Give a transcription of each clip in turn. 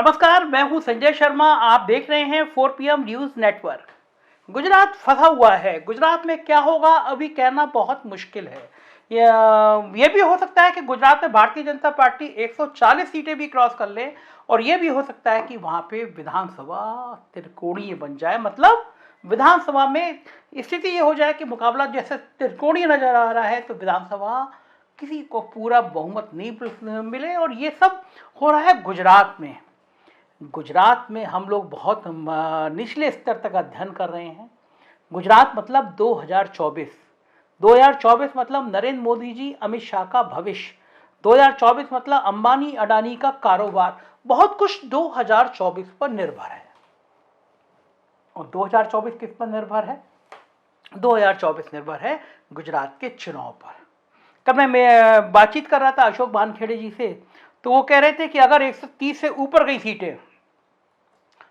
नमस्कार, मैं हूं संजय शर्मा। आप देख रहे हैं 4 PM न्यूज़ नेटवर्क। गुजरात फंसा हुआ है। गुजरात में क्या होगा अभी कहना बहुत मुश्किल है। ये भी हो सकता है कि गुजरात में भारतीय जनता पार्टी 140 सीटें भी क्रॉस कर ले, और ये भी हो सकता है कि वहां पे विधानसभा त्रिकोणीय बन जाए। मतलब विधानसभा में स्थिति ये हो जाए कि मुकाबला जैसे त्रिकोणीय नजर आ रहा है, तो विधानसभा किसी को पूरा बहुमत नहीं मिले। और ये सब हो रहा है गुजरात में। गुजरात में हम लोग बहुत निचले स्तर तक अध्ययन कर रहे हैं। गुजरात मतलब 2024। 2024 मतलब नरेंद्र मोदी जी अमित शाह का भविष्य। 2024 मतलब अंबानी अडानी का कारोबार। बहुत कुछ 2024 पर निर्भर है। और 2024 किस पर निर्भर है? 2024 निर्भर है गुजरात के चुनाव पर। कब मैं बातचीत कर रहा था अशोक वानखेड़े जी से, तो वो कह रहे थे कि अगर 130 से ऊपर गई सीटें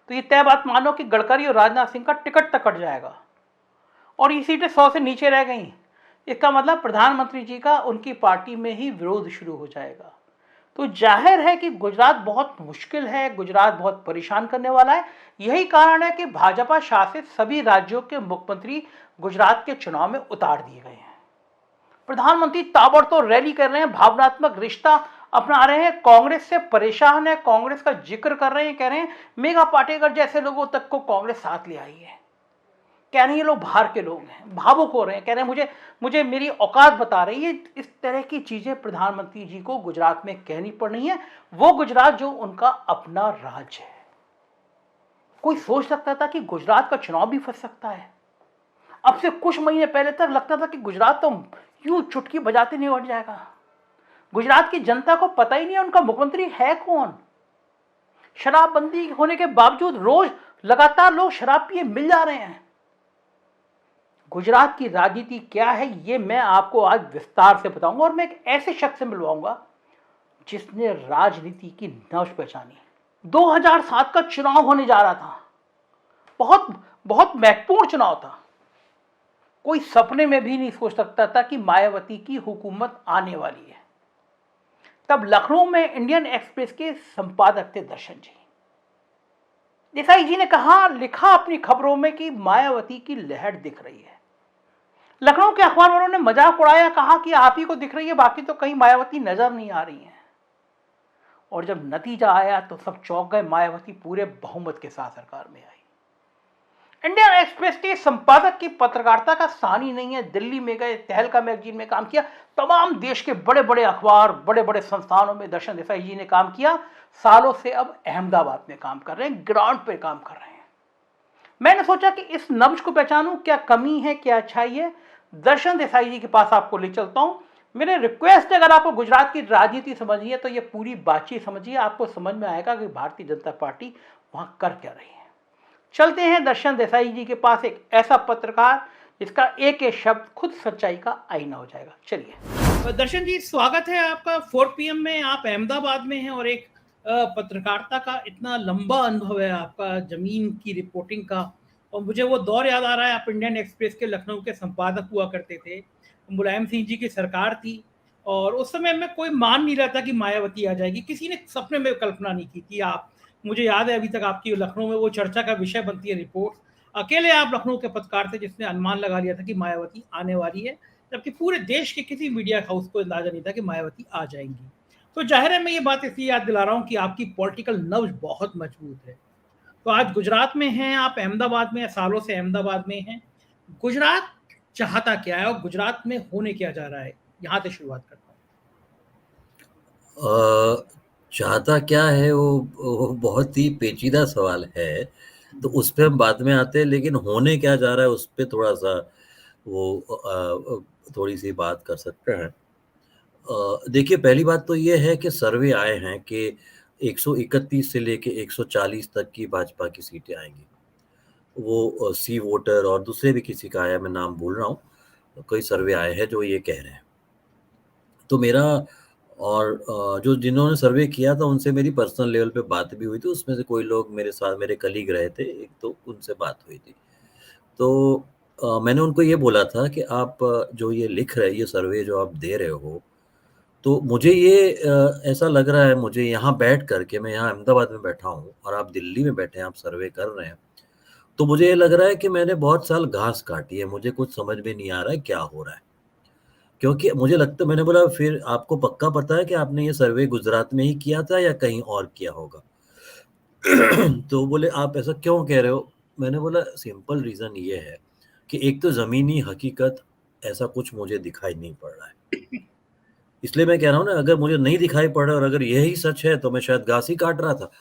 तो ये तय बात मानो कि गडकरी और राजनाथ सिंह का टिकट तक कट जाएगा। और ये सीटें 100 से नीचे रह गई, इसका मतलब प्रधानमंत्री जी का उनकी पार्टी में ही विरोध शुरू हो जाएगा। तो जाहिर है कि गुजरात बहुत मुश्किल है, गुजरात बहुत परेशान करने वाला है। यही कारण है कि भाजपा शासित सभी राज्यों के मुख्यमंत्री गुजरात के चुनाव में उतार दिए गए हैं। प्रधानमंत्री ताबड़तोड़ रैली कर रहे हैं, भावनात्मक रिश्ता अपना रहे हैं, कांग्रेस से परेशान है, कांग्रेस का जिक्र कर रहे हैं, कह रहे हैं मेघा पाटेकर जैसे लोगों तक को कांग्रेस साथ ले आई है। कह रहे हैं ये लोग बाहर के लोग हैं, भावुक हो रहे हैं, कह रहे हैं मुझे मुझे मेरी औकात बता रही है। इस तरह की चीजें प्रधानमंत्री जी को गुजरात में कहनी पड़ रही है। वो गुजरात जो उनका अपना राज्य है। कोई सोच सकता था कि गुजरात का चुनाव भी फंस सकता है? अब से कुछ महीने पहले तक लगता था कि गुजरात तो यूं चुटकी बजाते नहीं उठ जाएगा। गुजरात की जनता को पता ही नहीं है उनका मुख्यमंत्री है कौन। शराबबंदी होने के बावजूद रोज लगातार लोग शराब पिए मिल जा रहे हैं। गुजरात की राजनीति क्या है ये मैं आपको आज विस्तार से बताऊंगा, और मैं एक ऐसे शख्स से मिलवाऊंगा जिसने राजनीति की नब्ज पहचानी। 2007 का चुनाव होने जा रहा था, बहुत बहुत महत्वपूर्ण चुनाव था। कोई सपने में भी नहीं सोच सकता था कि मायावती की हुकूमत आने वाली है। तब लखनऊ में इंडियन एक्सप्रेस के संपादक थे दर्शन जी। देसाई जी ने कहा, लिखा अपनी खबरों में कि मायावती की लहर दिख रही है। लखनऊ के अखबार वालों ने मजाक उड़ाया, कहा कि आप ही को दिख रही है, बाकी तो कहीं मायावती नजर नहीं आ रही है। और जब नतीजा आया तो सब चौंक गए, मायावती पूरे बहुमत के साथ सरकार में आई। इंडियन एक्सप्रेस के संपादक की पत्रकारिता का सानी नहीं है। दिल्ली में गए, तहलका मैगजीन में काम किया, तमाम देश के बड़े बड़े अखबार, बड़े बड़े संस्थानों में दर्शन देसाई जी ने काम किया। सालों से अब अहमदाबाद में काम कर रहे हैं, ग्राउंड पे काम कर रहे हैं। मैंने सोचा कि इस नब्ज को पहचानूं, क्या कमी है क्या अच्छाई है। दर्शन देसाई जी के पास आपको ले चलता हूं। मेरे रिक्वेस्ट है, अगर आपको गुजरात की राजनीति समझनी है तो ये पूरी बातचीत समझिए, आपको समझ में आएगा कि भारतीय जनता पार्टी वहां कर क्या रही है। चलते हैं दर्शन देसाई जी के पास, एक ऐसा पत्रकार जिसका एक एक शब्द खुद सच्चाई का आईना हो जाएगा। चलिए दर्शन जी, स्वागत है आपका 4 PM में। आप अहमदाबाद में हैं और एक पत्रकारिता का इतना लंबा अनुभव है आपका, जमीन की रिपोर्टिंग का। और मुझे वो दौर याद आ रहा है, आप इंडियन एक्सप्रेस के लखनऊ के संपादक हुआ करते थे। मुलायम सिंह जी की सरकार थी और उस समय में कोई मान नहीं रहा था कि मायावती आ जाएगी। किसी ने सपने में कल्पना नहीं की थी। आप, मुझे याद है अभी तक आपकी लखनऊ में वो चर्चा का विषय बनती है रिपोर्ट। अकेले आप लखनऊ के पत्रकार थे जिसने अनुमान लगा लिया था कि मायावती आने वाली है, जबकि पूरे देश के किसी मीडिया हाउस को अंदाजा नहीं था कि मायावती आ जाएंगी। तो जाहिर है मैं ये बात इसलिए याद दिला रहा हूँ कि आपकी पॉलिटिकल नब्ज बहुत मजबूत है। तो आज गुजरात में हैं आप, अहमदाबाद में, सालों से अहमदाबाद में हैं। गुजरात चाहता क्या है और गुजरात में होने क्या जा रहा है, यहाँ से शुरुआत करता चाहता क्या है वो बहुत ही पेचीदा सवाल है, तो उस पे हम बाद में आते हैं। लेकिन होने क्या जा रहा है उस पे थोड़ा सा थोड़ी सी बात कर सकते हैं। देखिए, पहली बात तो ये है कि सर्वे आए हैं कि 131 से लेके 140 तक की भाजपा की सीटें आएंगी। वो सी वोटर और दूसरे भी किसी का आया, मैं नाम भूल रहा हूँ। कई सर्वे आए हैं जो ये कह रहे हैं। तो मेरा और जो जिन्होंने सर्वे किया था उनसे मेरी पर्सनल लेवल पे बात भी हुई थी। उसमें से कोई लोग मेरे साथ, मेरे कलीग रहे थे एक, तो उनसे बात हुई थी। तो मैंने उनको ये बोला था कि आप जो ये लिख रहे, ये सर्वे जो आप दे रहे हो, तो मुझे ये ऐसा लग रहा है, मुझे यहाँ बैठ कर के, मैं यहाँ अहमदाबाद में बैठा हूँ और आप दिल्ली में बैठे हैं, आप सर्वे कर रहे हैं, तो मुझे ये लग रहा है कि मैंने बहुत साल घास काटी है, मुझे कुछ समझ में नहीं आ रहा है क्या हो रहा है। क्योंकि मुझे लगता, मैंने बोला फिर आपको पक्का पता है कि आपने ये सर्वे गुजरात में ही किया था या कहीं और किया होगा? तो बोले आप ऐसा क्यों कह रहे हो? मैंने बोला सिंपल रीज़न ये है कि एक तो ज़मीनी हकीकत ऐसा कुछ मुझे दिखाई नहीं पड़ रहा है। इसलिए मैं कह रहा हूँ ना, अगर मुझे नहीं दिखाई पड़ रहा और अगर यही सच है तो मैं शायद घास ही काट रहा था।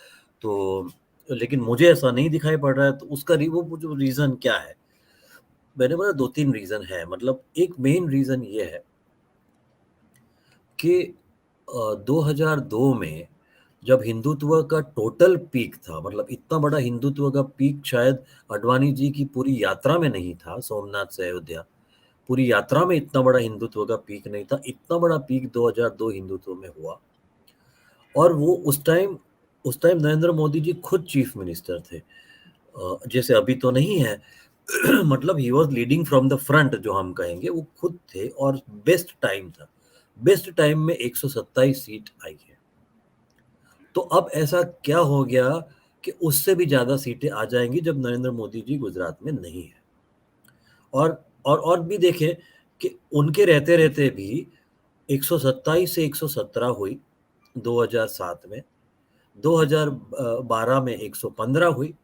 तो लेकिन मुझे ऐसा नहीं दिखाई पड़ रहा है, तो उसका वो जो रीज़न क्या है? मैंने बोला 2-3 रीज़न है। मतलब एक मेन रीज़न ये है कि 2002 में जब हिंदुत्व का टोटल पीक था, मतलब इतना बड़ा हिंदुत्व का पीक शायद अडवाणी जी की पूरी यात्रा में नहीं था, सोमनाथ से अयोध्या। पूरी यात्रा में इतना बड़ा हिंदुत्व का पीक नहीं था, इतना बड़ा पीक 2002 हिंदुत्व में हुआ। और वो उस टाइम नरेंद्र मोदी जी खुद चीफ मिनिस्टर थे। जैसे अभी तो नहीं है। मतलब he was leading from the front, जो हम कहेंगे, वो खुद थे और बेस्ट टाइम था। बेस्ट टाइम में 127 सीट आई है। तो अब ऐसा क्या हो गया कि उससे भी ज़्यादा सीटें आ जाएँगी जब नरेंद्र मोदी जी गुजरात में नहीं है। और भी देखें कि उनके रहते-रहते भी 127 से 117 हुई 2007 में, 2012 में 115 हुई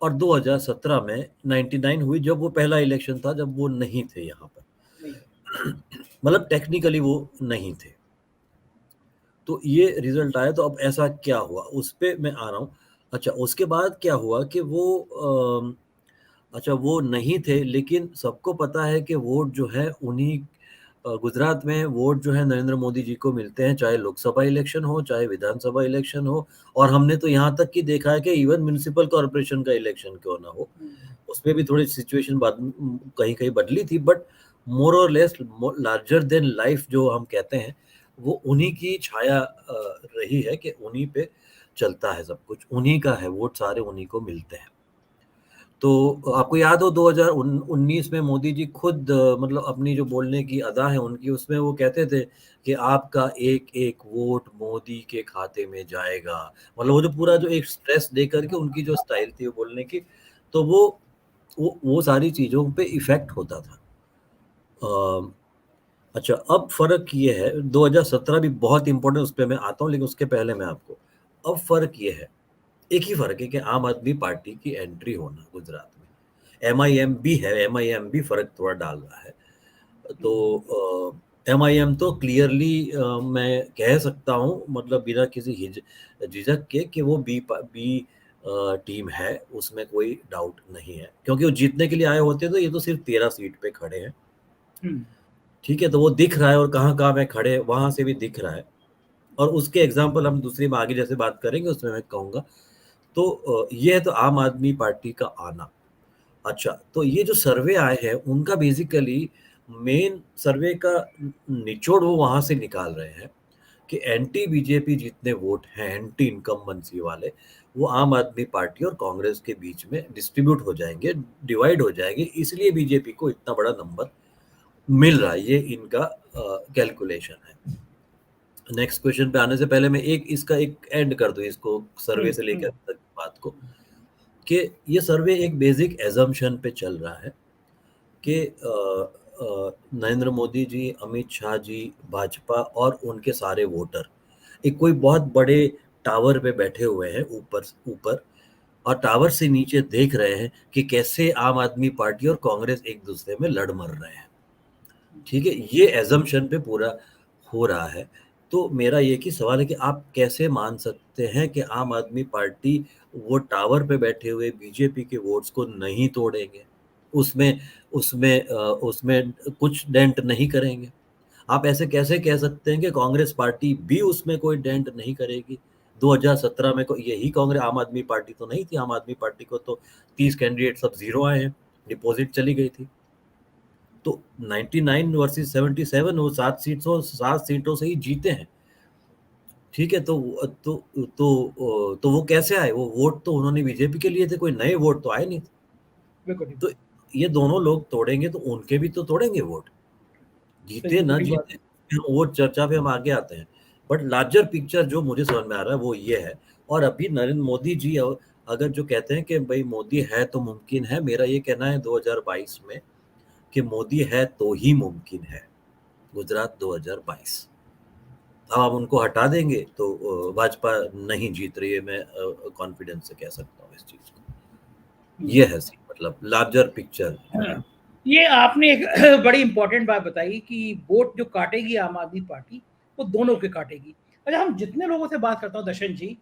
और 2017 में 99 हुई, जब वो पहला इलेक्शन था, जब वो नहीं थे यहाँ पर। मतलब टेक्निकली वो नहीं थे। तो ये रिजल्ट आया। तो अब ऐसा क्या हुआ, उस पे मैं आ रहा हूँ। अच्छा, उसके बाद क्या हुआ कि अच्छा वो नहीं थे, लेकिन सबको पता है कि वोट जो है उन्हीं गुजरात में वोट जो है नरेंद्र मोदी जी को मिलते हैं, चाहे लोकसभा इलेक्शन हो, चाहे विधानसभा इलेक्शन हो। और हमने तो यहाँ तक कि देखा है कि इवन म्युनिसिपल कॉर्पोरेशन का इलेक्शन क्यों ना हो, उसमें भी थोड़ी सिचुएशन बाद कहीं-कहीं बदली थी, बट मोर और लेस लार्जर देन लाइफ जो हम कहते हैं, वो उन्हीं की छाया रही है कि उन्हीं पे चलता है सब कुछ, उन्हीं का है, वोट सारे उन्हीं को मिलते हैं। तो आपको याद हो 2019 में मोदी जी खुद मतलब अपनी जो बोलने की अदा है उनकी, उसमें वो कहते थे कि आपका एक-एक वोट मोदी के खाते में जाएगा। मतलब वो जो पूरा जो एक स्ट्रेस दे कर के उनकी जो स्टाइल थी वो बोलने की, तो वो सारी चीज़ों पे इफ़ेक्ट होता था। अ, अच्छा, अब फ़र्क ये है, 2017 भी बहुत इम्पोर्टेंट, उस पे मैं आता हूँ, लेकिन उसके पहले मैं आपको, अब फ़र्क ये है, एक ही फ़र्क है कि आम आदमी पार्टी की एंट्री होना गुजरात में। एमआईएम भी है, एमआईएम भी फ़र्क थोड़ा डाल रहा है। तो एमआईएम तो क्लियरली मैं कह सकता हूँ, मतलब बिना किसी झिझक के, कि वो बी टीम है, उसमें कोई डाउट नहीं है। क्योंकि वो जीतने के लिए आए होते तो ये तो सिर्फ़ 13 सीट पे खड़े हैं। ठीक है, तो वो दिख रहा है, और कहाँ-कहाँ पे खड़े हैं, वहाँ से भी दिख रहा है। और उसके एग्ज़ाम्पल हम दूसरी में आगे जैसे बात करेंगे, उसमें मैं कहूँगा। तो ये है तो आम आदमी पार्टी का आना। अच्छा, तो ये जो सर्वे आए हैं, उनका बेसिकली मेन सर्वे का निचोड़ वो वहाँ से निकाल रहे हैं कि एंटी बीजेपी जितने वोट हैं, एंटी इनकम्बेंसी वाले, वो आम आदमी पार्टी और कांग्रेस के बीच में डिस्ट्रीब्यूट हो जाएँगे, डिवाइड हो जाएँगे, इसलिए बीजेपी को इतना बड़ा नंबर मिल रहा है। ये इनका कैलकुलेशन है। नेक्स्ट क्वेश्चन पे आने से पहले मैं इसका एक एंड कर दूँ इसको, सर्वे से लेकर तक बात को, कि ये सर्वे एक बेसिक असम्पशन पे चल रहा है कि नरेंद्र मोदी जी, अमित शाह जी, भाजपा और उनके सारे वोटर एक कोई बहुत बड़े टावर पे बैठे हुए हैं, ऊपर ऊपर, और टावर से नीचे देख रहे हैं कि कैसे आम आदमी पार्टी और कांग्रेस एक दूसरे में लड़ मर रहे हैं। ठीक है, ये असम्पशन पे पूरा हो रहा है। तो मेरा एक ही सवाल है कि आप कैसे मान सकते हैं कि आम आदमी पार्टी वो टावर पे बैठे हुए बीजेपी के वोट्स को नहीं तोड़ेंगे? उसमें उसमें कुछ डेंट नहीं करेंगे? आप ऐसे कैसे कह सकते हैं कि कांग्रेस पार्टी भी उसमें कोई डेंट नहीं करेगी? 2017 में को यही कांग्रेस, आम आदमी पार्टी तो नहीं थी, आम आदमी पार्टी को तो 30 कैंडिडेट सब ज़ीरो आए हैं, डिपॉज़िट चली गई थी। तो 99 वर्सेस 77, वो 7 सीटों से ही जीते हैं। ठीक है, तो वो कैसे आए? वो वोट तो उन्होंने बीजेपी के लिए थे, कोई नए वोट तो आए नहीं। बिल्कुल। तो ये दोनों लोग तोड़ेंगे तो उनके भी तो तोड़ेंगे वोट, जीते बिल्कुल ना सही बात जीते, है। वो चर्चा पे हम आगे आते हैं। बट लार्जर पिक्चर जो मुझे समझ में आ रहा है वो ये है। और अभी नरेंद्र मोदी जी अगर जो कहते हैं कि भाई मोदी है तो मुमकिन है, मेरा ये कहना है 2022 में कि मोदी है तो ही मुमकिन है गुजरात 2022। अब आप उनको हटा देंगे तो भाजपा नहीं जीत रही है, मैं कॉन्फिडेंस से कह सकता हूँ इस चीज को। ये है सी मतलब लार्जर पिक्चर जो है। ये आपने एक बड़ी इंपॉर्टेंट बात बताई कि वोट जो काटेगी आम आदमी पार्टी वो दोनों के काटेगी। अच्छा, हम जितने लोगों से बात करता हूँ दर्शन जी,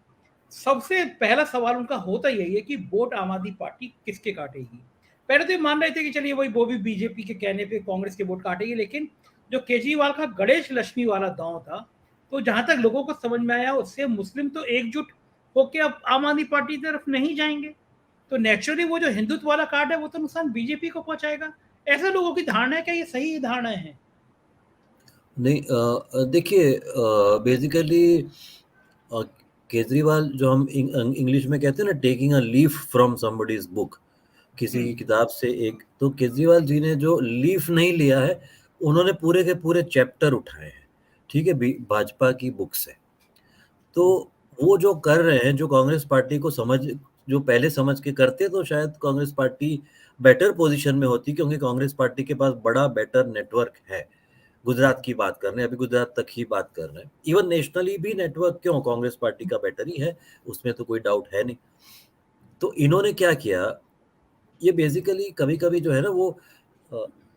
सबसे पहला सवाल उनका होता यही है कि वोट आम आदमी पार्टी किसके काटेगी। पहले तो ये मान रहे थे कि चलिए वही वो भी बीजेपी के कहने पे कांग्रेस के वोट काटेगी, लेकिन जो केजरीवाल का गणेश लक्ष्मी वाला दांव था, तो जहां तक लोगों को समझ में आया उससे मुस्लिम तो एकजुट होकर अब आम आदमी पार्टी की तरफ नहीं जाएंगे, तो नेचुरली वो जो हिंदुत्व वाला कार्ड है वो तो नुकसान बीजेपी को पहुंचाएगा। ऐसे लोगों की धारणा है, क्या ये सही धारणाएं हैं? नहीं, देखिए बेसिकली केजरीवाल जो हम इंग्लिश में कहते हैं ना, taking a leaf from somebody's book, किसी की किताब से एक, तो केजरीवाल जी ने जो लीफ नहीं लिया है, उन्होंने पूरे के पूरे चैप्टर उठाए हैं, ठीक है, भाजपा की बुक से। तो वो जो कर रहे हैं, जो कांग्रेस पार्टी को समझ, जो पहले समझ के करते तो शायद कांग्रेस पार्टी बेटर पोजीशन में होती, क्योंकि कांग्रेस पार्टी के पास बड़ा बेटर नेटवर्क है। गुजरात की बात कर रहे हैं, अभी गुजरात तक ही बात कर रहे हैं, इवन नेशनली भी नेटवर्क क्यों कांग्रेस पार्टी का बेटर ही है, उसमें तो कोई डाउट है नहीं। तो इन्होंने क्या किया, ये बेसिकली कभी कभी जो है ना वो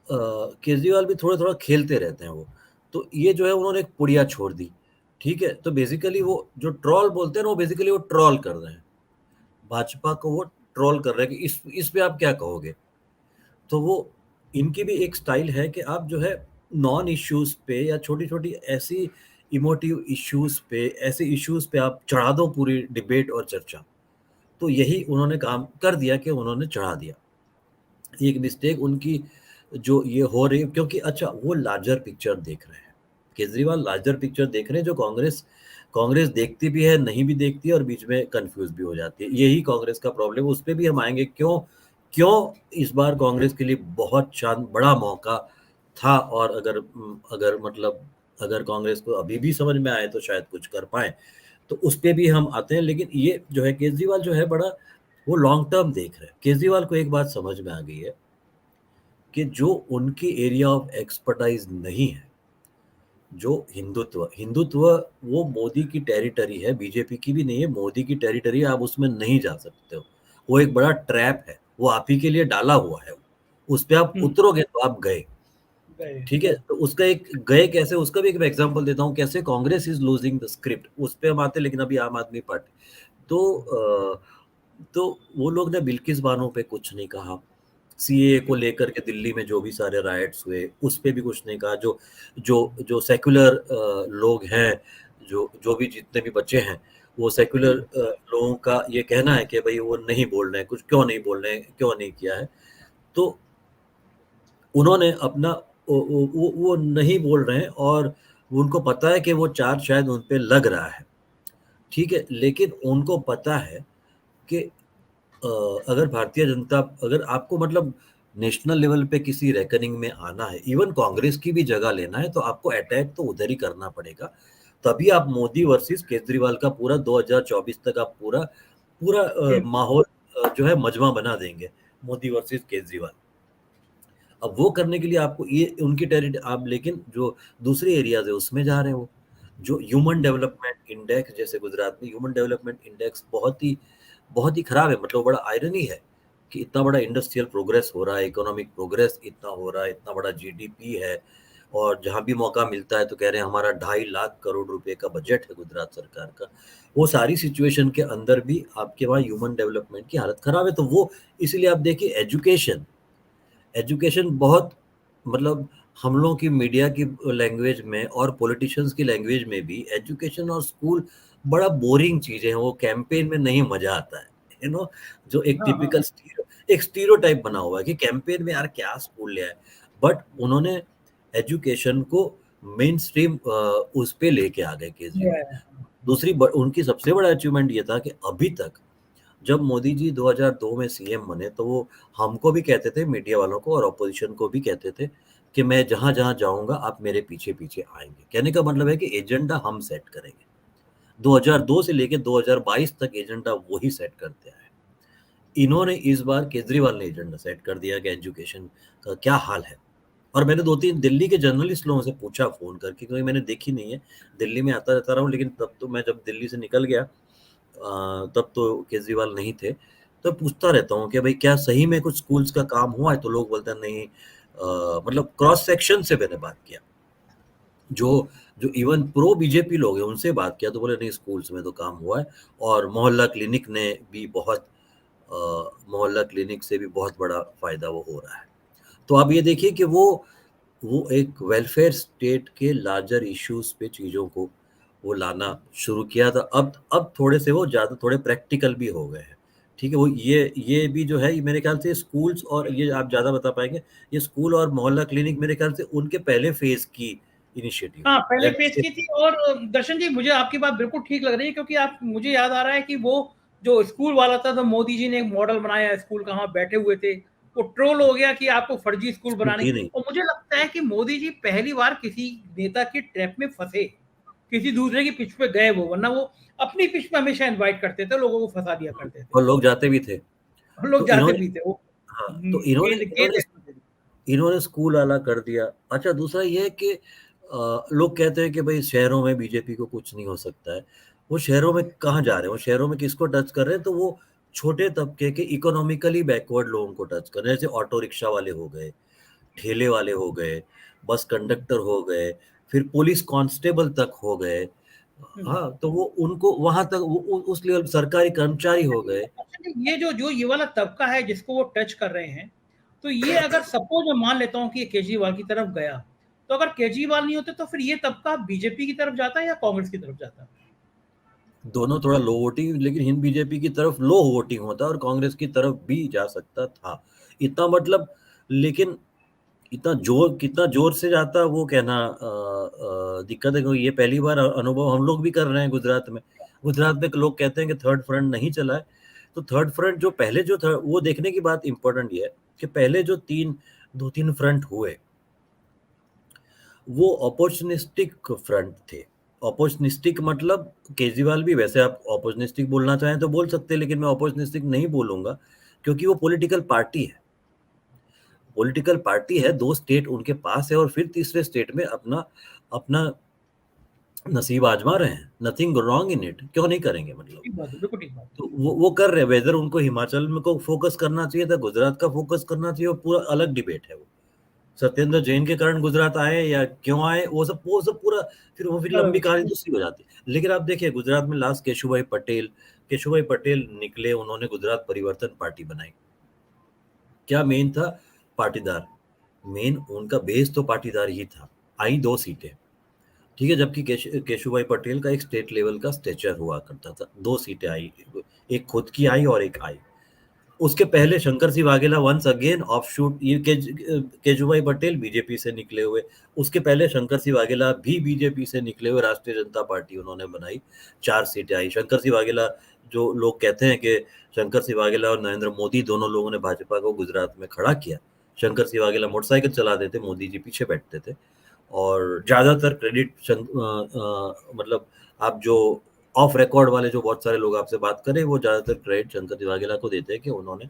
केजरीवाल भी थोड़ा थोड़ा खेलते रहते हैं वो, तो ये जो है उन्होंने एक पुड़िया छोड़ दी, ठीक है। तो बेसिकली वो जो ट्रॉल बोलते हैं ना, वो बेसिकली वो ट्रॉल कर रहे हैं भाजपा को, वो ट्रॉल कर रहे हैं कि इस पे आप क्या कहोगे। तो वो इनकी भी एक स्टाइल है कि आप जो है नॉन इश्यूज पे या छोटी छोटी ऐसी इमोटिव इश्यूज पे, ऐसे इश्यूज पे आप चढ़ा दो पूरी डिबेट और चर्चा। तो यही उन्होंने काम कर दिया कि उन्होंने चढ़ा दिया। एक मिस्टेक उनकी जो ये हो रही, क्योंकि अच्छा वो लार्जर पिक्चर देख रहे हैं, केजरीवाल लार्जर पिक्चर देख रहे हैं, जो कांग्रेस कांग्रेस देखती भी है, नहीं भी देखती है, और बीच में कंफ्यूज भी हो जाती है। यही कांग्रेस का प्रॉब्लम, उस पे भी हम आएंगे, क्यों क्यों इस बार कांग्रेस के लिए बहुत शान बड़ा मौका था। और अगर अगर मतलब अगर कांग्रेस को अभी भी समझ में आए तो शायद कुछ कर पाए, तो उस पे भी हम आते हैं। लेकिन ये जो है केजरीवाल जो है बड़ा वो लॉन्ग टर्म देख रहे हैं। केजरीवाल को एक बात समझ में आ गई है कि जो उनकी एरिया ऑफ एक्सपर्टाइज नहीं है, जो हिंदुत्व हिंदुत्व वो मोदी की टेरिटरी है, बीजेपी की भी नहीं है, मोदी की टेरिटरी है, आप उसमें नहीं जा सकते हो। वो एक बड़ा ट्रैप है, वो आप ही के लिए डाला हुआ है, उस पे आप उतरोगे तो आप गए, ठीक है। तो उसका एक गए कैसे, उसका भी एक एग्जांपल देता हूँ, कैसे Congress is losing the script, उस पे हम आते हैं। लेकिन अभी आम आदमी पार्टी, तो तो वो लोग ने बिल्किस बानो पे कुछ नहीं कहा, सीए को लेकर के दिल्ली में जो भी सारे राइट्स हुए उस पे भी कुछ नहीं कहा। जो जो जो सेक्युलर लोग हैं, जो जो भी जितने भी बच्चे हैं, वो सेक्युलर लोगों का ये कहना है कि भाई वो नहीं बोल रहे हैं कुछ, क्यों नहीं बोल रहे हैं, क्यों नहीं किया है। तो उन्होंने अपना वो नहीं बोल रहे हैं, और उनको पता है कि वो चार्ज शायद उन पे लग रहा है, ठीक है। लेकिन उनको पता है कि अगर भारतीय जनता, अगर आपको मतलब नेशनल लेवल पे किसी रेकनिंग में आना है, इवन कांग्रेस की भी जगह लेना है, तो आपको अटैक तो उधर ही करना पड़ेगा। तभी आप मोदी वर्सेस केजरीवाल का पूरा 2024 तक आप पूरा पूरा माहौल जो है मजमा बना देंगे, मोदी वर्सेस केजरीवाल। अब वो करने के लिए आपको ये उनकी टेरिटरी आप, लेकिन जो दूसरे एरियाज है उसमें जा रहे हो। जो ह्यूमन डेवलपमेंट इंडेक्स, जैसे गुजरात में ह्यूमन डेवलपमेंट इंडेक्स बहुत ही खराब है। मतलब बड़ा आयरनी है कि इतना बड़ा इंडस्ट्रियल प्रोग्रेस हो रहा है, इकोनॉमिक प्रोग्रेस इतना हो रहा है, इतना बड़ा जीडीपी है, और जहाँ भी मौका मिलता है तो कह रहे हैं हमारा 2.5 लाख करोड़ रुपए का बजट है गुजरात सरकार का। वो सारी सिचुएशन के अंदर भी आपके वहाँ ह्यूमन डेवलपमेंट की हालत खराब है। तो वो इसीलिए आप देखिए एजुकेशन एजुकेशन बहुत, मतलब हम लोगों की मीडिया की लैंग्वेज में और पॉलिटिशियंस की लैंग्वेज में भी एजुकेशन और स्कूल बड़ा बोरिंग चीजें हैं। वो कैंपेन में नहीं मजा आता है, जो एक हाँ हाँ। टिपिकल एक स्टीरियोटाइप बना हुआ है कि कैंपेन में यार क्या स्कूल ले आए। बट उन्होंने एजुकेशन को मेन स्ट्रीम उस पे लेके आ गए केजरीवाल। उनकी सबसे बड़ा अचीवमेंट ये था कि अभी तक, जब मोदी जी 2002 में सीएम बने, तो वो हमको भी कहते थे, मीडिया वालों को और ऑपोजिशन को भी कहते थे कि मैं जहाँ-जहाँ जाऊँगा आप मेरे पीछे-पीछे आएँगे। कहने का मतलब है कि एजेंडा हम सेट करेंगे। 2002 से लेके 2022 तक एजेंडा वो ही सेट करते आए। इन्होंने इस बार केजरीवाल ने एजेंडा सेट कर दिया कि एजुकेशन का क्या हाल है। और मैंने 2-3 दिल्ली के जर्नलिस्ट लोगों से पूछा फ़ोन करके, क्योंकि मैंने देखी नहीं है। दिल्ली में आता रहता रहा हूँ, लेकिन तब तो मैं जब दिल्ली से निकल गया तब तो केजरीवाल नहीं थे। तो पूछता रहता हूँ कि भाई क्या सही में कुछ स्कूल्स का काम हुआ है? तो लोग बोलते हैं नहीं। मतलब क्रॉस सेक्शन से मैंने बात किया। जो जो इवन प्रो बीजेपी लोग हैं उनसे बात किया तो बोले नहीं, स्कूल्स में तो काम हुआ है। और मोहल्ला क्लिनिक ने भी बहुत अ, मोहल्ला क्लिनिक से भी बहुत बड़ा फ़ायदा वो हो रहा है। तो आप ये देखिए कि वो एक वेलफेयर स्टेट के लार्जर इश्यूज़ पे चीज़ों को वो लाना शुरू किया था। अब थोड़े से वो ज़्यादा थोड़े प्रैक्टिकल भी हो गए हैं। ठीक है? वो ये भी जो है, ये मेरे ख़्याल से स्कूल्स, और ये आप ज़्यादा बता पाएँगे, ये स्कूल और मोहल्ला क्लिनिक मेरे ख़्याल से उनके पहले फ़ेज़ की इनिशिएटिव हाँ, है। पहले दैट फेज़ से की थी। और दर्शन जी, मुझे आपकी बात बिल्कुल ठीक लग रही है, क्योंकि आप मुझे याद आ रहा है कि वो जो स्कूल वाला था, तो मोदी जी ने एक मॉडल बनाया स्कूल का, वहाँ बैठे हुए थे। वो ट्रोल हो गया कि आपको फर्जी स्कूल स्कूल बनाने। थी नहीं। और मुझे लगता है कि मोदी जी पहली बार किसी नेता की ट्रैप में फँसे, किसी दूसरे की पिच पे गए वो, वरना वो अपनी पिच पे हमेशा इनवाइट करते थे, लोगों को फँसा दिया करते थे। और लोग जाते भी थे। और लोग तो जाते इन्होंने भी थे वो। हाँ, तो इन्होंने गेंद इन्होंने इन्होंने स्कूल वाला कर दिया। अच्छा, दूसरा ये है कि लोग कहते हैं कि भई शहरों में बीजेपी को कुछ नहीं हो सकता है। वो शहरों में कहाँ जा रहे हैं? वो शहरों में किसको टच कर रहे हैं? तो वो छोटे तबके के इकोनॉमिकली बैकवर्ड लोगों को टच कर रहे हैं। जैसे ऑटो रिक्शा वाले हो गए, ठेले वाले हो गए, बस कंडक्टर हो गए, फिर पुलिस कांस्टेबल तक हो गए। हुँ। हाँ, तो वो उनको वहाँ तक वो उ उस लेवल सरकारी कर्मचारी हो गए। अच्छा जी, ये जो जो ये वाला तबका है जिसको वो टच कर रहे हैं, तो ये अगर सपोज़ मैं मान लेता हूँ कि ये केजरीवाल की तरफ गया, तो अगर केजरीवाल नहीं होते तो फिर ये तबका बीजेपी की तरफ जाता या कांग्रेस की तरफ जाता? दोनों थोड़ा लो वोटिंग, लेकिन हिंद बीजेपी की तरफ लो वोटिंग होता और कांग्रेस की तरफ भी जा सकता था। इतना मतलब, लेकिन कितना ज़ोर से जाता वो कहना दिक्कत है, क्योंकि ये पहली बार अनुभव हम लोग भी कर रहे हैं गुजरात में। गुजरात में लोग कहते हैं कि थर्ड फ्रंट नहीं चला है। तो थर्ड फ्रंट जो पहले जो था वो देखने की बात इम्पोर्टेंट ये है कि पहले जो 2-3 फ्रंट हुए, वो अपॉर्चुनिस्टिक फ्रंट थे। अपॉर्चुनिस्टिक मतलब केजरीवाल भी, वैसे आप अपॉर्चुनिस्टिक बोलना चाहें तो बोल सकते हैं, लेकिन मैं अपॉर्चुनिस्टिक नहीं बोलूँगा, क्योंकि वो पॉलिटिकल पार्टी है। पॉलिटिकल पार्टी है, 2 स्टेट उनके पास है और फिर तीसरे स्टेट में अपना अपना नसीब आज़मा रहे हैं। नथिंग रॉन्ग इन इट, क्यों नहीं करेंगे मतलब। ठीक बात है, बिल्कुल ठीक बात है। तो वो कर रहे हैं, वेदर उनको हिमाचल में को फ़ोकस करना चाहिए था, गुजरात का फ़ोकस करना चाहिए, वो पूरा अलग डिबेट है वो। सत्येंद्र जैन के कारण गुजरात आए या क्यों आए, वो सब पूरा फिर लंबी कहानी दूसरी हो जाती है। लेकिन आप देखिए गुजरात में लास्ट केशुभाई पटेल निकले, उन्होंने गुजरात परिवर्तन पार्टी बनाई। क्या मेन था? पाटीदार। मेन उनका बेस तो पाटीदार ही था। आई 2 सीटें, ठीक है? जबकि केशुभाई पटेल का एक स्टेट लेवल का स्टेचर हुआ करता था। 2 सीटें आई, एक खुद की आई और एक आई। उसके पहले Shankar Singh Vaghela once again offshoot, ये केजुभाई पटेल बीजेपी से निकले हुए। उसके पहले शंकर सिंह वाघेला भी बीजेपी से निकले हुए, राष्ट्रीय जनता पार्टी उन्होंने बनाई, 4 सीटें आई। शंकर सिंह वाघेला, जो लोग कहते हैं कि शंकर सिंह वाघेला और नरेंद्र मोदी दोनों लोगों ने भाजपा को गुजरात में खड़ा किया। शंकर सिंह वाघेला मोटरसाइकिल चलाते थे, मोदी जी पीछे बैठते थे। और ज़्यादातर क्रेडिट मतलब आप जो ऑफ रिकॉर्ड वाले जो बहुत सारे लोग आपसे बात करें, वो ज़्यादातर क्रेडिट शंकर वाघेला को देते हैं कि उन्होंने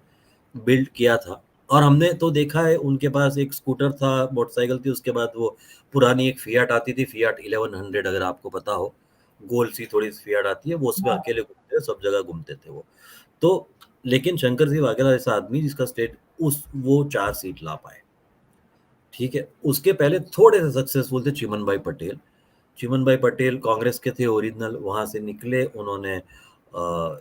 बिल्ड किया था। और हमने तो देखा है उनके पास एक स्कूटर था, मोटरसाइकिल थी, उसके बाद वो पुरानी एक फिएट आती थी, फिएट 1100, अगर आपको पता हो, गोल सी थोड़ी-सी फिएट आती है, वो उसमें हाँ, अकेले घूमते, सब जगह घूमते थे वो। तो लेकिन शंकर सिंह वाघेला जैसा आदमी जिसका स्टेट उस वो 4 सीट ला पाए, ठीक है? उसके पहले थोड़े से सक्सेसफुल थे चिमन भाई पटेल। चिमन भाई पटेल कांग्रेस के थे ओरिजिनल, वहाँ से निकले, उन्होंने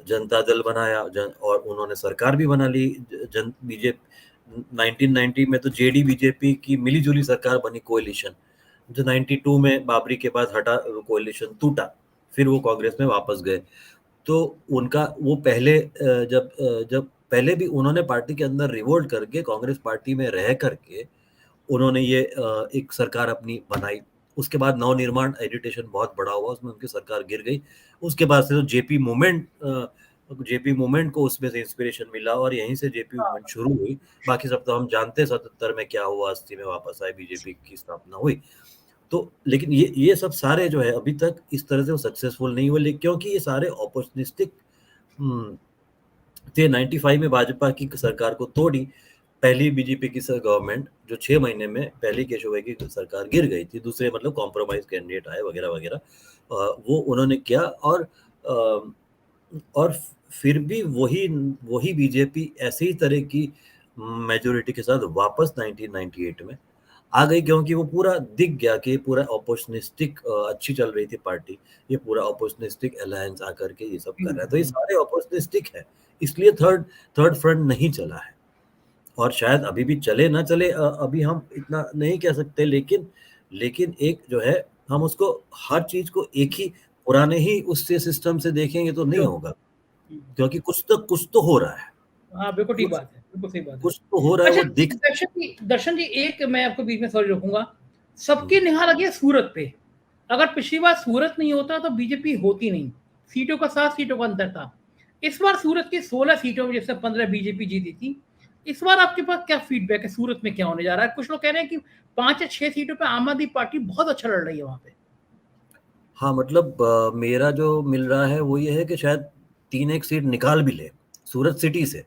जनता दल बनाया, और उन्होंने सरकार भी बना ली। जन बीजेपी 1990 में तो जेडी बीजेपी की मिली-जुली सरकार बनी, कोएलिशन। जो 92 में बाबरी के बाद हटा, कोएलिशन टूटा, फिर वो कांग्रेस में वापस गए। तो उनका वो पहले जब पहले भी उन्होंने पार्टी के अंदर रिवोल्ट करके कांग्रेस पार्टी में रह करके उन्होंने ये एक सरकार अपनी बनाई। उसके बाद नवनिर्माण एजिटेशन बहुत बड़ा हुआ, उसमें उनकी सरकार गिर गई। उसके बाद से तो जेपी मूवमेंट जेपी मूवमेंट को उसमें से इंस्पिरेशन मिला और यहीं से जेपी मूवमेंट शुरू हुई। बाकी सब तो हम जानते हैं 77 में क्या हुआ, 80 में वापस आए, बीजेपी की स्थापना हुई। तो लेकिन ये सब सारे जो है अभी तक इस तरह से वो सक्सेसफुल नहीं हुए, क्योंकि ये सारे ऑपोर्चुनिस्टिक थे। 95 में भाजपा की सरकार को तोड़ी पहली बीजेपी की गवर्नमेंट, जो 6 महीने में पहली केशव भाई की सरकार गिर गई थी, दूसरे मतलब कॉम्प्रोमाइज कैंडिडेट आए वगैरह वगैरह, वो उन्होंने किया। और फिर भी वही बीजेपी ऐसे ही तरह की मेजोरिटी के साथ वापस 1998 में आ गई, क्योंकि वो पूरा दिख गया कि पूरा ऑपोर्चुनिस्टिक अच्छी चल रही थी पार्टी, ये पूरा ऑपोर्चुनिस्टिक अलायंस आकर के ये सब कर रहा है। तो ये सारे ऑपोर्चुनिस्टिक है, इसलिए थर्ड फ्रंट नहीं चला है। और शायद अभी भी चले ना चले, अभी हम इतना नहीं कह सकते, लेकिन एक जो है हम उसको हर चीज को एक ही पुराने ही उससे सिस्टम से देखेंगे तो नहीं होगा, क्योंकि कुछ तो हो रहा है। हाँ, बिल्कुल ठीक कुछ बात है, बिल्कुल सही बात है। कुछ तो हो रहा है, अच्छा वो दिख। दर्शन जी, एक मैं आपको बीच में सॉरी रोकूंगा। सबकी निगाह लगी है सूरत पे। अगर पिछली बार सूरत नहीं होता तो बीजेपी होती नहीं। सीटों का 7 सीटों का अंतर था। इस बार सूरत की 16 सीटों में जैसे 15 बीजेपी जीती थी। इस बार आपके पास क्या फीडबैक है, सूरत में क्या होने जा रहा है? कुछ लोग कह रहे हैं कि 5 या 6 सीटों पे आम आदमी पार्टी बहुत अच्छा लड़ रही है वहां पे। हाँ, मतलब मेरा जो मिल रहा है वो ये है कि शायद 3 एक सीट निकाल भी ले सूरत सिटी से।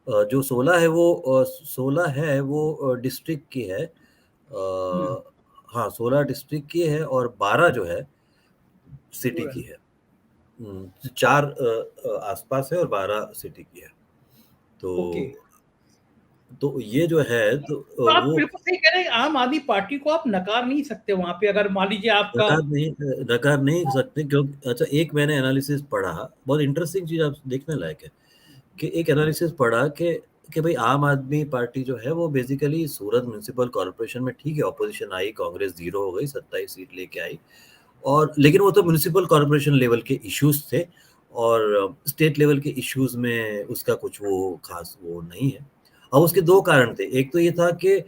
जो 16 है वो डिस्ट्रिक्ट की है। हाँ, 16 डिस्ट्रिक्ट की है और 12 जो है सिटी की है। 4 आसपास है और 12 सिटी की है। ओके। तो ये जो है तो तो आप वो बिल्कुल सही कह रहे हैं, आम आदमी पार्टी को आप नकार नहीं सकते वहां पे, अगर मान लीजिए आपका। नकार नहीं सकते, क्योंकि अच्छा, एक मैंने एनालिसिस पढ़ा, बहुत इंटरेस्टिंग चीज आप देखने लायक है, कि एक एनालिसिस पढ़ा कि भाई आम आदमी पार्टी जो है वो बेसिकली सूरत म्युनिसिपल कॉर्पोरेशन में ठीक है, ऑपोजिशन आई, कांग्रेस 0 हो गई, 27 सीट लेके आई, और लेकिन वो तो म्युनिसिपल कॉर्पोरेशन लेवल के इश्यूज थे, और स्टेट लेवल के इश्यूज में उसका कुछ वो खास वो नहीं है। अब उसके 2 कारण थे। एक तो ये था कि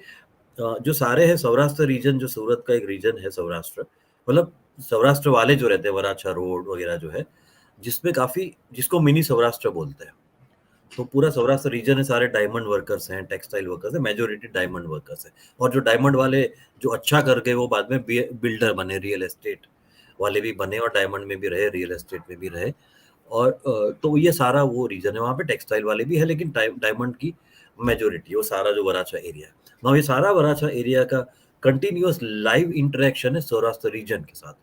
जो सारे हैं सौराष्ट्र रीजन, जो सूरत का एक रीजन है सौराष्ट्र, मतलब सौराष्ट्र वाले जो रहते हैं, वराछा रोड वगैरह जो है, जिसमें काफी, जिसको मिनी सौराष्ट्र बोलते हैं, तो पूरा सौराष्ट्र रीजन है, सारे डायमंड वर्कर्स हैं, टेक्सटाइल वर्कर्स हैं, मेजोरिटी डायमंड वर्कर्स हैं। और जो डायमंड वाले जो अच्छा कर गए वो बाद में बिल्डर बने, रियल एस्टेट वाले भी बने, और डायमंड में भी रहे, रियल एस्टेट में भी रहे। और तो ये सारा वो रीजन है, वहाँ पे टेक्सटाइल वाले भी है, लेकिन डायमंड की मेजोरिटी, वो सारा जो वराछा एरिया है ना, ये सारा वराछा एरिया का कंटिन्यूअस लाइव इंटरेक्शन है सौराष्ट्र रीजन के साथ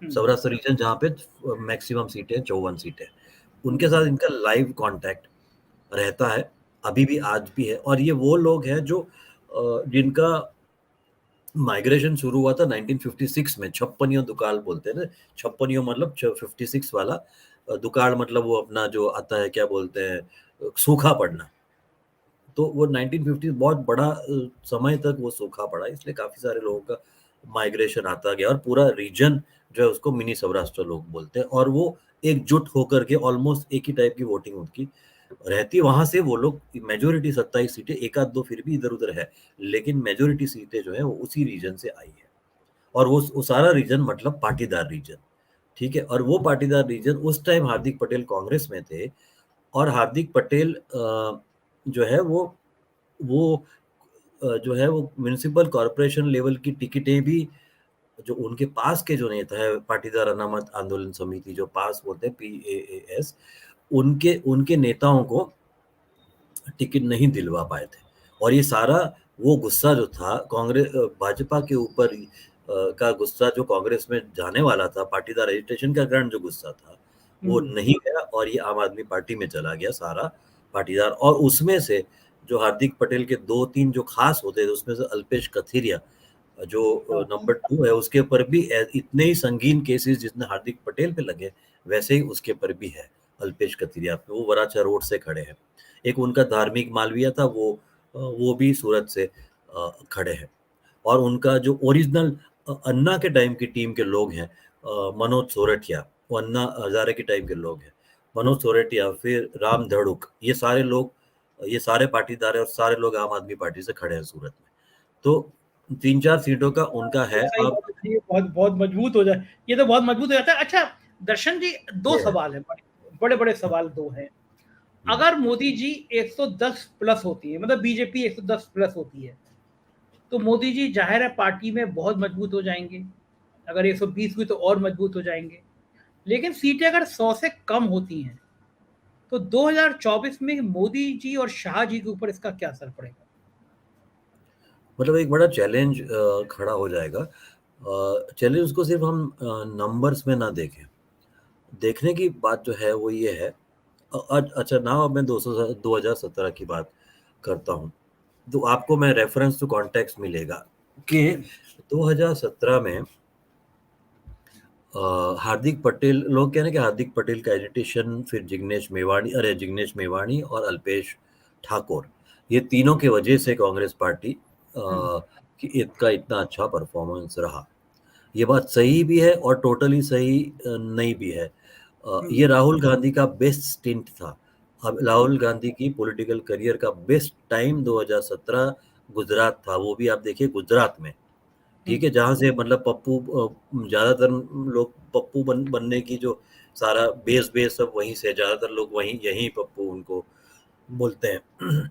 में। सौराष्ट्र रीजन जहाँ पे मैक्सिमम सीटें 54 सीटें, उनके साथ इनका लाइव कांटेक्ट रहता है, अभी भी आज भी है। और ये वो लोग हैं जो जिनका माइग्रेशन शुरू हुआ था 1956 में, छप्पनियों दुकाल बोलते हैं ना, छप्पनियों मतलब 56 वाला, दुकाल मतलब वो अपना जो आता है, क्या बोलते हैं, सूखा पड़ना। तो वो 1950 बहुत बड़ा समय तक वो सूखा पड़ा, इसलिए काफी सारे लोगों का माइग्रेशन आता गया, और पूरा रीजन जो है उसको मिनी सौराष्ट्र लोग बोलते हैं, और वो एकजुट होकर के ऑलमोस्ट एक ही टाइप की वोटिंग उनकी रहती है। वहां से वो लोग मेजोरिटी 27 सीटें, एक आध दो फिर भी इधर उधर है, लेकिन मेजोरिटी सीटें जो है वो उसी रीजन से आई है। और वो सारा रीजन मतलब पाटीदार रीजन, ठीक है। और वो पाटीदार रीजन उस टाइम हार्दिक पटेल कांग्रेस में थे, और हार्दिक पटेल जो है वो जो है वो म्युनिसिपल कॉर्पोरेशन लेवल की टिकटें भी, जो उनके पास के जो नेता है, पाटीदार अनामत आंदोलन समिति, जो पास बोलते हैं, PAAS, उनके उनके नेताओं को टिकट नहीं दिलवा पाए थे। और ये सारा वो गुस्सा जो था कांग्रेस भाजपा के ऊपर का गुस्सा, जो कांग्रेस में जाने वाला था, पाटीदार रजिस्ट्रेशन का कारण जो गुस्सा था, वो नहीं गया, और ये आम आदमी पार्टी में चला गया सारा पाटीदार। और उसमें से जो हार्दिक पटेल के 2-3 जो खास होते थे, उसमें से अल्पेश कथीरिया जो नंबर 2 है, उसके ऊपर भी इतने ही संगीन केसेस जितने हार्दिक पटेल पे लगे, वैसे ही उसके पर भी है, अल्पेश कथीरिया पे। वो वराछा रोड से खड़े हैं। एक उनका धार्मिक मालवीय था, वो भी सूरत से खड़े हैं। और उनका जो ओरिजिनल अन्ना के टाइम की टीम के लोग हैं, मनोज सोरठिया, वो अन्ना हजारे के टाइम के लोग हैं, मनोज सोरठिया, फिर राम धड़ुक, ये सारे लोग, ये सारे पाटीदार है, और सारे लोग आम आदमी पार्टी से खड़े हैं सूरत में। तो 3-4 सीटों का उनका है। सही अब बात है, ये बहुत बहुत मजबूत हो जाए, ये तो बहुत मजबूत हो जाता है। अच्छा दर्शन जी, दो ये है। सवाल है, बड़े बड़े सवाल दो हैं। अगर मोदी जी 110 प्लस होती है, मतलब बीजेपी 110 प्लस होती है, तो मोदी जी जाहिर है पार्टी में बहुत मजबूत हो जाएंगे। अगर 120 हुई तो और मजबूत हो जाएंगे। लेकिन सीटें अगर 100 से कम होती हैं तो 2024 में मोदी जी और शाह जी के ऊपर इसका क्या असर पड़ेगा? मतलब एक बड़ा चैलेंज खड़ा हो जाएगा। चैलेंज उसको सिर्फ हम नंबर्स में ना देखें। देखने की बात जो है वो ये है। अच्छा नाउ अब मैं 2017 की बात करता हूँ। तो आपको मैं रेफरेंस टू कॉन्टेक्स्ट मिलेगा कि 2017 में हार्दिक पटेल, लोग कह रहे हैं कि हार्दिक पटेल का एजिटेशन, फिर जिग्नेश मेवाणी और अल्पेश ठाकुर, ये तीनों की वजह से कांग्रेस पार्टी कि इसका इतना अच्छा परफॉर्मेंस रहा। ये बात सही भी है और टोटली सही नहीं भी है। ये राहुल गांधी का बेस्ट स्टिंट था। अब राहुल गांधी की पॉलिटिकल करियर का बेस्ट टाइम 2017 गुजरात था, वो भी आप देखिए गुजरात में, ठीक है, जहां से मतलब पप्पू ज्यादातर लोग पप्पू बनने की जो सारा बेस सब वहीं से, ज्यादातर लोग वहीं यहीं पप्पू उनको बोलते हैं।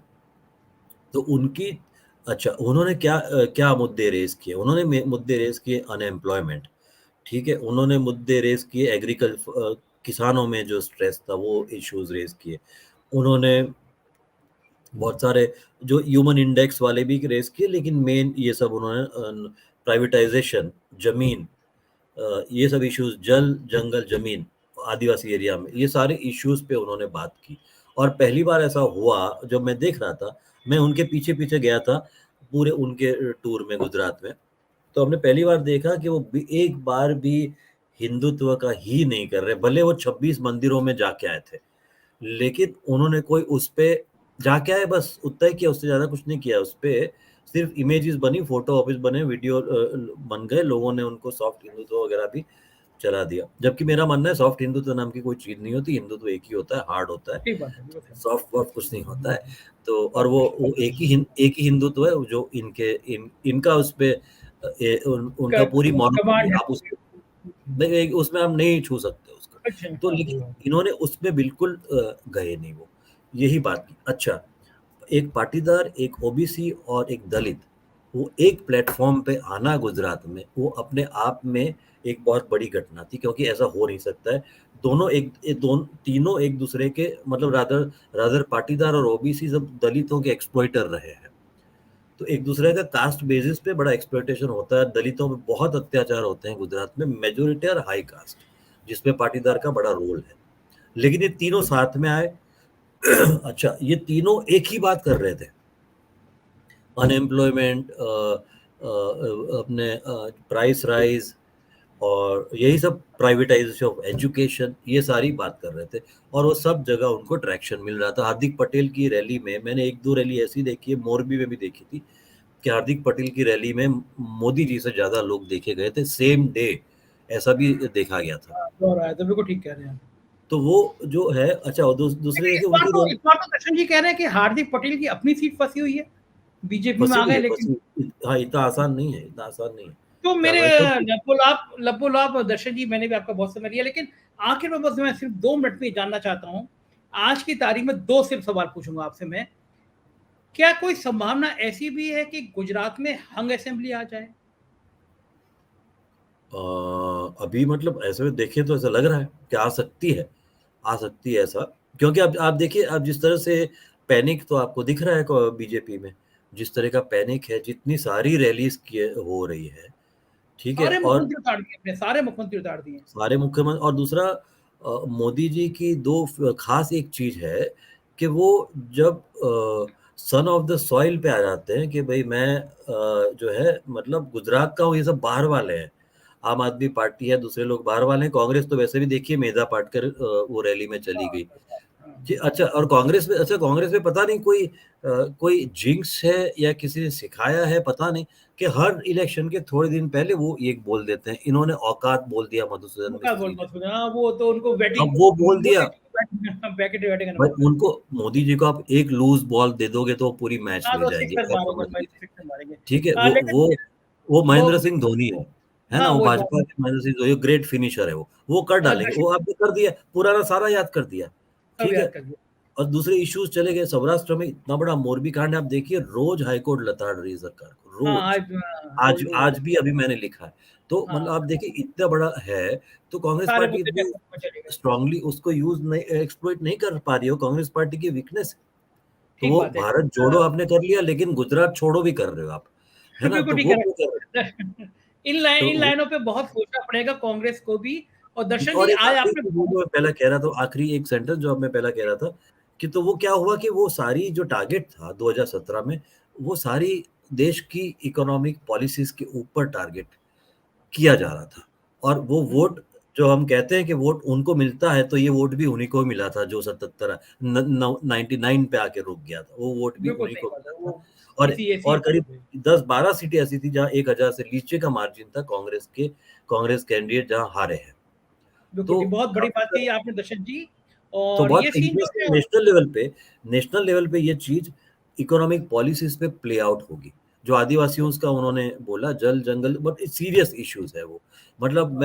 तो उनकी अच्छा उन्होंने क्या मुद्दे रेस किए? उन्होंने मुद्दे रेस किए अनएम्प्लॉयमेंट, ठीक है, उन्होंने मुद्दे रेस किए किसानों में जो स्ट्रेस था वो इश्यूज रेस किए। उन्होंने बहुत सारे जो ह्यूमन इंडेक्स वाले भी रेस किए, लेकिन मेन ये सब उन्होंने प्राइवेटाइजेशन, जमीन, ये सब इश्यूज, जल जंगल जमीन आदिवासी एरिया में, ये सारे इश्यूज पे उन्होंने बात की। और पहली बार ऐसा हुआ जब मैं देख रहा था, मैं उनके पीछे पीछे गया था पूरे उनके टूर में गुजरात में, तो हमने पहली बार देखा कि वो एक बार भी हिंदुत्व का ही नहीं कर रहे। भले वो 26 मंदिरों में जाके आए थे, लेकिन उन्होंने कोई उस पे जाके आए, बस उतना ही किया, उससे ज्यादा कुछ नहीं किया। उस पे सिर्फ इमेजेस बनी, फोटो ऑफिस बने, वीडियो बन गए, लोगों ने उनको सॉफ्ट हिंदुत्व वगैरह भी चला दिया। जबकि मेरा मानना है सॉफ्ट हिंदुत्व नाम की कोई चीज नहीं होती, हिंदुत्व एक ही होता है, हार्ड होता है, ठीक बात है, बिल्कुल सही। सॉफ्ट वॉफ्ट कुछ नहीं होता है। तो और बात वो एक ही हिंदुत्व है जो इनका उस पे उनका पूरी मोनोपोली, कमांड है। आप उस नहीं, उसमें हम नहीं छू सकते उसको। अच्छा, तो हाँ, लेकिन इन्होंने उसमें बिल्कुल गए नहीं, वो यही बात की। अच्छा, एक पाटीदार, एक ओबीसी और एक दलित, वो एक प्लेटफॉर्म पे आना गुजरात में, वो अपने आप में एक बहुत बड़ी घटना थी, क्योंकि ऐसा हो नहीं सकता है। तीनों एक दूसरे के मतलब रादर रादर पाटीदार और ओबीसी सब दलितों के एक्सप्लॉइटर रहे हैं। तो एक दूसरे का कास्ट बेसिस पे बड़ा एक्सप्लॉइटेशन होता है, दलितों पे बहुत अत्याचार होते हैं गुजरात में, मेजोरिटी और हाई कास्ट, जिसमें पाटीदार का बड़ा रोल है। लेकिन ये तीनों साथ में आए। अच्छा, ये तीनों एक ही बात कर रहे थे, अनएम्प्लॉयमेंट, अपने प्राइस राइज और यही सब, प्राइवेटाइजेशन ऑफ एजुकेशन, ये सारी बात कर रहे थे। और वो सब जगह उनको ट्रैक्शन मिल रहा था। हार्दिक पटेल की रैली में, मैंने एक दो रैली ऐसी देखी है, मोरबी में भी देखी थी, कि हार्दिक पटेल की रैली में मोदी जी से ज्यादा लोग देखे गए थे सेम डे, ऐसा भी देखा गया था। हो रहा है, तो बिल्कुल ठीक कह रहे हैं। तो वो जो है, अच्छा, और दूसरे लेकिन देखिए उनकी इस बार तो दर्शन जी कह रहे हैं कि हार्दिक पटेल की अपनी सीट फंसी हुई है, बीजेपी में फंसी आ हुई गए है, लेकिन। हाँ, इतना आसान नहीं है, इतना आसान नहीं है। तो इतना मेरे आसान क्योंकि लबोलाब दर्शन जी, मैंने भी आपका बहुत समय लिया, लेकिन आखिर में बस मैं सिर्फ 2 मिनट में जानना चाहता हूँ। आज की तारीख में दो सिर्फ सवाल पूछूंगा आपसे मैं। क्या कोई संभावना ऐसी भी है कि गुजरात में हंग असेंबली आ जाए? अभी मतलब ऐसे देखें तो ऐसा लग रहा है कि आ सकती है ऐसा, क्योंकि अब आप देखिए, अब जिस तरह से पैनिक तो आपको दिख रहा है बीजेपी में, जिस तरह का पैनिक है, जितनी सारी रैलीज किए हो रही है, ठीक है, सारे और मुख्यमंत्री उतार दिए अपने, सारे मुख्यमंत्री उतार दिए। सारे मुख्यमंत्री, और दूसरा मोदी जी की खास एक चीज है कि वो जब सन ऑफ द सॉइल पे आ जाते हैं कि भाई मैं जो है मतलब गुजरात का हूँ, ये सब बाहर वाले हैं, आम आदमी पार्टी है, दूसरे लोग बाहर वाले हैं, कांग्रेस तो वैसे भी देखिए मेधा पाटकर वो रैली में चली गई जी। अच्छा, और कांग्रेस में पता नहीं कोई जिंक्स है या किसी ने सिखाया है, पता नहीं, कि हर इलेक्शन के थोड़े दिन पहले वो एक बोल देते हैं, इन्होंने औकात बोल दिया मधुसूदन मुका बोल मिस्त्री ने। मत बोल, हाँ, वो तो उनको अब वो बोल दिया, बैटिंग करना भाई पड़ता है। उनको, मोदी जी को आप एक लूज बॉल दे दोगे तो वो पूरी मैच हाँ, ले तो जाएंगे, सिक्सर आप मारेंगे समझ भाई, लीजिए, सिक्सर मारेंगे। ठीक है, लेकिन वो वो महेंद्र सिंह धोनी है। है ना? हाँ, वो वो भाजपा बहुत के मदद से जो ये ग्रेट फिनिशर है वो कर डालेंगे। दर्शन वो आपने कर दिया, पुराना सारा याद कर दिया, सब ठीक याद है? कर दिया। और दूसरे इश्यूज़ चले गए, सौराष्ट्र में इतना बड़ा मोरबी कांड है, आप देखिए रोज़ हाई कोर्ट लताड़ रही है सरकार को, हाँ, रोज़। आज रोज रोज आज भी अभी मैंने लिखा है। तो हाँ, मतलब आप देखिए इतना बड़ा है, तो कांग्रेस सारे पार्टी मुद्दे इतनी नेतृत्व में चले गए। स्ट्रांगली उसको यूज़ नहीं एक्सप्लॉइट नहीं कर पा रही है, वो कांग्रेस पार्टी की वीकनेस है। तो ठीक वो बात है। भारत जोड़ो आपने कर लिया, लेकिन गुजरात छोड़ो भी कर रहे हो आप, है ना? बिल्कुल तो ठीक वो कह क्यों कर रहे हो? रहे हैं। तो इन वो लाइनों पे बहुत सोचना पड़ेगा कांग्रेस को भी। और दर्शन जी और एक आज आखिरी आपने चीज़ बहुत जो मैं पहले कह रहा था, आखिरी एक सेंटेंस जो अब मैं पहले कह रहा था, कि तो वो क्या हुआ कि वो सारी जो टारगेट था 2017 में, वो सारी देश की इकोनॉमिक पॉलिसीज़ के ऊपर टारगेट किया जा रहा था। और वो वोट जो हम कहते हैं कि वोट उनको मिलता है, तो ये वोट भी उन्हीं को मिला था जो 77 न नौ 99 पे आके रुक गया था। वो वोट भी बिल्कुल उन्हीं सही को बात है। मिला वो था। और ऐसी करीब बात है। 10-12 सीटें ऐसी थी जहाँ 1000 से नीचे का मार्जिन था कांग्रेस कैंडिडेट जहाँ हारे हैं। बिल्कुल तो ठीक, बहुत बड़ी काफ़ी बात कही सारे आपने दर्शन जी। तो और बहुत ये सीन जो इंटरेस्टिंग है नेशनल लेवल पे ये चीज़ इकोनॉमिक पॉलिसीज़ पे प्ले आउट होगी। जो आदिवासियों का उन्होंने बोला जल, जंगल बट सीरियस इश्यूज़ है वो। मतलब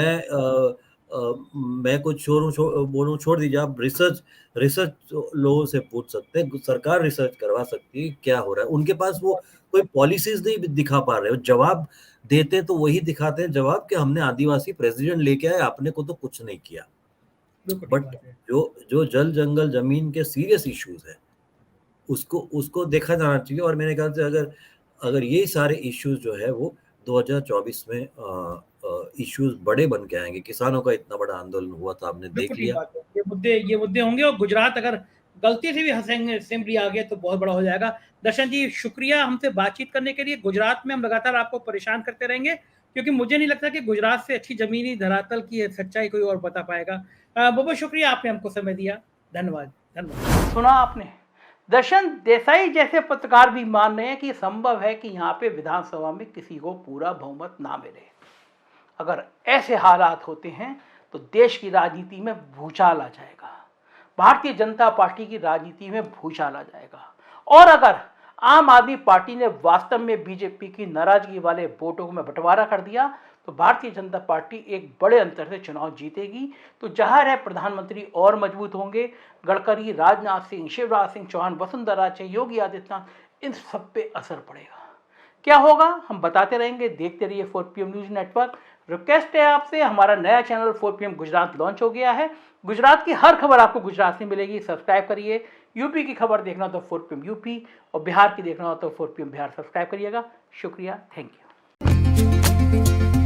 मैं कुछ बोलूँ छोड़ दीजिए आप रिसर्च लोगों से पूछ सकते हैं, सरकार रिसर्च करवा सकती है क्या हो रहा है। उनके पास वो कोई पॉलिसीज़ नहीं दिखा पा रहे हो। जवाब देते तो वही दिखाते हैं जवाब कि हमने आदिवासी प्रेसिडेंट लेके आए, आपने को तो कुछ नहीं किया। बिल्कुल ठीक बट बात है। जो जो जल, जंगल, ज़मीन के सीरियस इश्यूज़ हैं, उसको उसको देखा जाना चाहिए और मेरे ख्याल से अगर अगर ये सारे इश्यूज़ जो है वो 2024 में इश्यूज़ बड़े बन के आएँगे। किसानों का इतना बड़ा आंदोलन हुआ था, आपने बिल्कुल देख ठीक लिया। बात है। ये मुद्दे होंगे और गुजरात अगर गलती से भी असेंबली आ गया तो बहुत बड़ा हो जाएगा। दर्शन जी शुक्रिया हमसे बातचीत करने के लिए। गुजरात में हम लगातार आपको परेशान करते रहेंगे क्योंकि मुझे नहीं लगता कि गुजरात से अच्छी ज़मीनी धरातल की सच्चाई कोई और बता पाएगा। बहुत-बहुत शुक्रिया आपने हमको समय दिया। धन्यवाद, धन्यवाद। सुना आपने? दर्शन देसाई जैसे पत्रकार भी मान रहे हैं कि संभव है कि यहाँ पे विधानसभा में किसी को पूरा बहुमत ना मिले। अगर ऐसे हालात होते हैं तो देश की राजनीति में भूचाल आ जाएगा, भारतीय जनता पार्टी की राजनीति में भूचाल आ जाएगा। और अगर आम आदमी पार्टी ने वास्तव में बीजेपी की नाराजगी वाले वोटों में बंटवारा कर दिया तो भारतीय जनता पार्टी एक बड़े अंतर से चुनाव जीतेगी। तो जाहिर है प्रधानमंत्री और मजबूत होंगे। गडकरी, राजनाथ सिंह, शिवराज सिंह चौहान, वसुंधरा राजे, योगी आदित्यनाथ, इन सब पे असर पड़ेगा। क्या होगा हम बताते रहेंगे। देखते रहिए 4PM न्यूज नेटवर्क। रिक्वेस्ट है आपसे, हमारा नया चैनल 4PM गुजरात लॉन्च हो गया है। गुजरात की हर खबर आपको गुजरात से मिलेगी, सब्सक्राइब करिए। यूपी की खबर देखना हो तो 4PM यूपी और बिहार की देखना हो तो 4PM बिहार सब्सक्राइब करिएगा। शुक्रिया, थैंक यू।